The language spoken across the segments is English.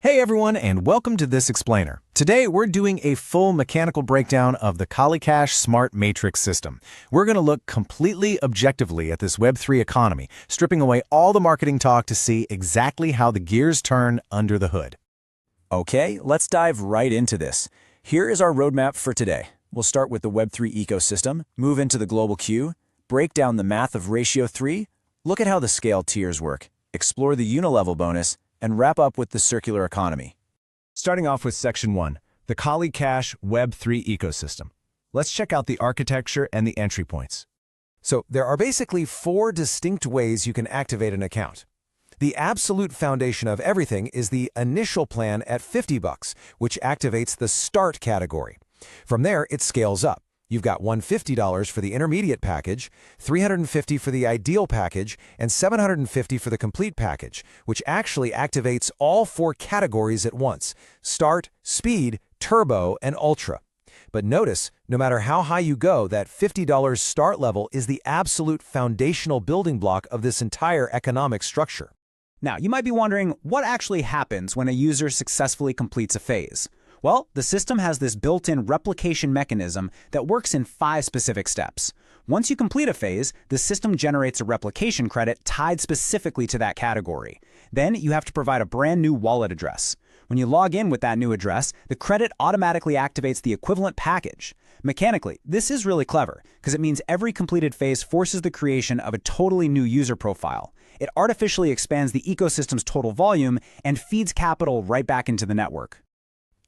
Hey everyone, and welcome to this explainer. Today we're doing a full mechanical breakdown of the KaliCash smart matrix system. We're going to look completely objectively at this Web3 economy, stripping away all the marketing talk to see exactly how the gears turn under the hood. Okay, let's dive right into this. Here is our roadmap for today. We'll start with the Web3 ecosystem, move into the global queue, break down the math of ratio 3, look at how the scale tiers work, explore the unilevel bonus, and wrap up with the circular economy. Starting off with Section 1, the KaliCash Web3 ecosystem. Let's check out the architecture and the entry points. So there are basically 4 distinct ways you can activate an account. The absolute foundation of everything is the initial plan at $50, which activates the Start category. From there, it scales up. You've got $150 for the intermediate package, $350 for the ideal package, and $750 for the complete package, which actually activates all 4 categories at once: Start, Speed, Turbo, and Ultra. But notice, no matter how high you go, that $50 start level is the absolute foundational building block of this entire economic structure. Now, you might be wondering what actually happens when a user successfully completes a phase. Well, the system has this built-in replication mechanism that works in 5 specific steps. Once you complete a phase, the system generates a replication credit tied specifically to that category. Then you have to provide a brand new wallet address. When you log in with that new address, the credit automatically activates the equivalent package. Mechanically, this is really clever because it means every completed phase forces the creation of a totally new user profile. It artificially expands the ecosystem's total volume and feeds capital right back into the network.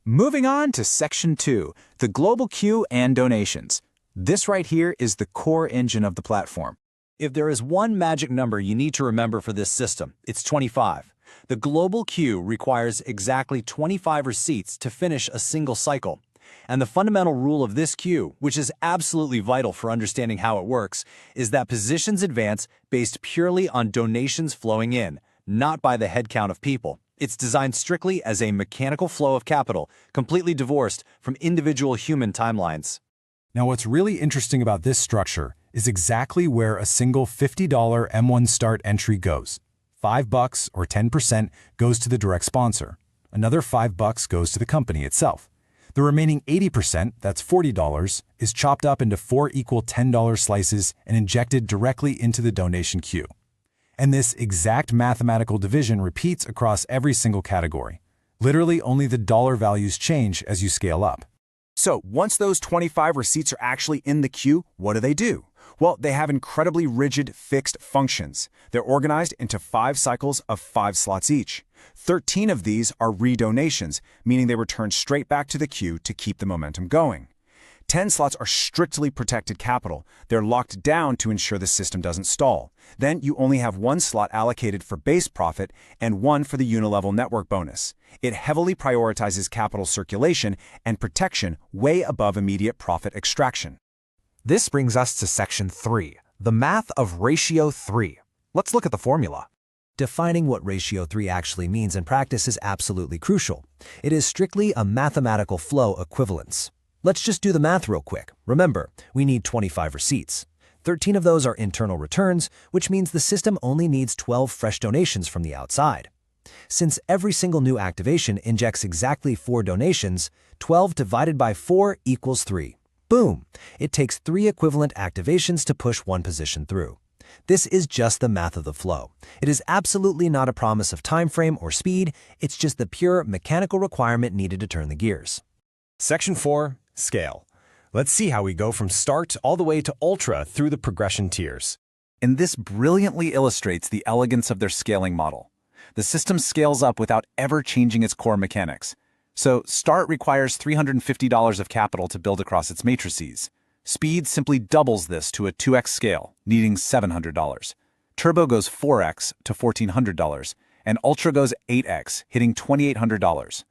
Moving on to Section 2, the global queue and donations. This right here is the core engine of the platform. If there is one magic number you need to remember for this system, it's 25. The global queue requires exactly 25 receipts to finish a single cycle. And the fundamental rule of this queue, which is absolutely vital for understanding how it works, is that positions advance based purely on donations flowing in, not by the headcount of people. It's designed strictly as a mechanical flow of capital, completely divorced from individual human timelines. Now, what's really interesting about this structure is exactly where a single $50 M1 Start entry goes. $5 or 10% goes to the direct sponsor. Another $5 goes to the company itself. The remaining 80%, that's $40, is chopped up into 4 equal $10 slices and injected directly into the donation queue. And this exact mathematical division repeats across every single category. Literally, only the dollar values change as you scale up. So once those 25 receipts are actually in the queue, what do? Well, they have incredibly rigid, fixed functions. They're organized into 5 cycles of 5 slots each. 13 of these are redonations, meaning they return straight back to the queue to keep the momentum going. 10 slots are strictly protected capital. They're locked down to ensure the system doesn't stall. Then you only have 1 slot allocated for base profit and 1 for the unilevel network bonus. It heavily prioritizes capital circulation and protection way above immediate profit extraction. This brings us to Section 3, the math of ratio 3. Let's look at the formula. Defining what ratio 3 actually means in practice is absolutely crucial. It is strictly a mathematical flow equivalence. Let's just do the math real quick. Remember, we need 25 receipts. 13 of those are internal returns, which means the system only needs 12 fresh donations from the outside. Since every single new activation injects exactly 4 donations, 12 divided by 4 equals 3. Boom! It takes 3 equivalent activations to push 1 position through. This is just the math of the flow. It is absolutely not a promise of time frame or speed, it's just the pure mechanical requirement needed to turn the gears. Section 4, Scale. Let's see how we go from Start all the way to Ultra through the progression tiers. And this brilliantly illustrates the elegance of their scaling model. The system scales up without ever changing its core mechanics. So Start requires $350 of capital to build across its matrices. Speed simply doubles this to a 2x scale, needing $700. Turbo goes 4x to $1,400, and Ultra goes 8x, hitting $2,800.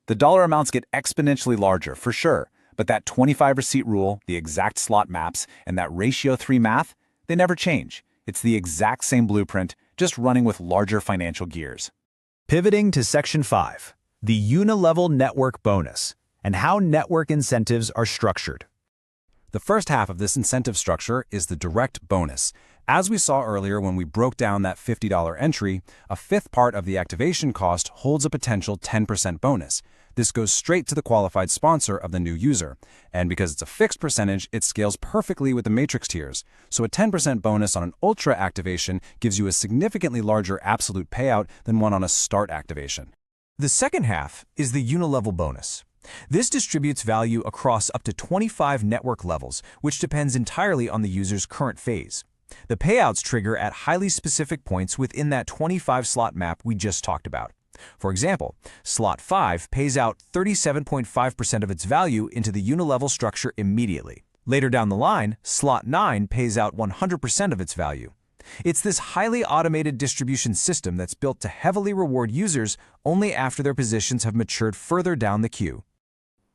The dollar amounts get exponentially larger, for sure, but that 25 receipt rule, the exact slot maps, and that ratio 3 math, they never change. It's the exact same blueprint, just running with larger financial gears. Pivoting to Section 5, the unilevel network bonus, and how network incentives are structured. The first half of this incentive structure is the direct bonus. As we saw earlier when we broke down that $50 entry, a fifth part of the activation cost holds a potential 10% bonus. This goes straight to the qualified sponsor of the new user, and because it's a fixed percentage, it scales perfectly with the matrix tiers. So a 10% bonus on an ultra activation gives you a significantly larger absolute payout than one on a start activation. The second half is the unilevel bonus. This distributes value across up to 25 network levels, which depends entirely on the user's current phase. The payouts trigger at highly specific points within that 25-slot map we just talked about. For example, slot 5 pays out 37.5% of its value into the unilevel structure immediately. Later down the line, slot 9 pays out 100% of its value. It's this highly automated distribution system that's built to heavily reward users only after their positions have matured further down the queue.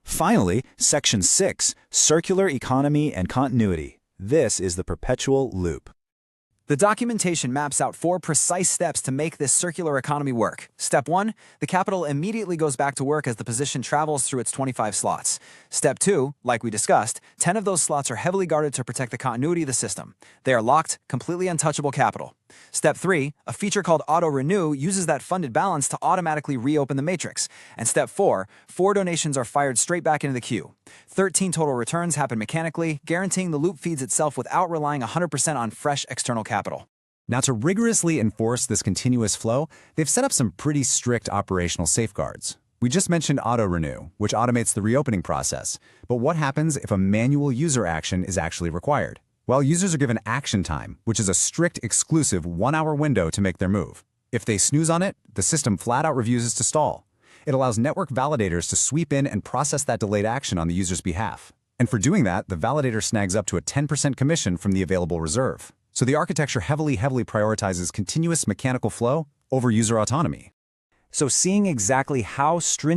Finally, Section 6, Circular Economy and Continuity. This is the perpetual loop. The documentation maps out 4 precise steps to make this circular economy work. Step 1, the capital immediately goes back to work as the position travels through its 25 slots. Step 2, like we discussed, 10 of those slots are heavily guarded to protect the continuity of the system. They are locked, completely untouchable capital. Step 3, a feature called auto-renew uses that funded balance to automatically reopen the matrix. And step 4, 4 donations are fired straight back into the queue. 13 total returns happen mechanically, guaranteeing the loop feeds itself without relying 100% on fresh external capital. Now, to rigorously enforce this continuous flow, they've set up some pretty strict operational safeguards. We just mentioned auto-renew, which automates the reopening process. But what happens if a manual user action is actually required? Well, users are given action time, which is a strict, exclusive 1-hour window to make their move. If they snooze on it, the system flat-out refuses to stall. It allows network validators to sweep in and process that delayed action on the user's behalf. And for doing that, the validator snags up to a 10% commission from the available reserve. So the architecture heavily prioritizes continuous mechanical flow over user autonomy. So seeing exactly how stringent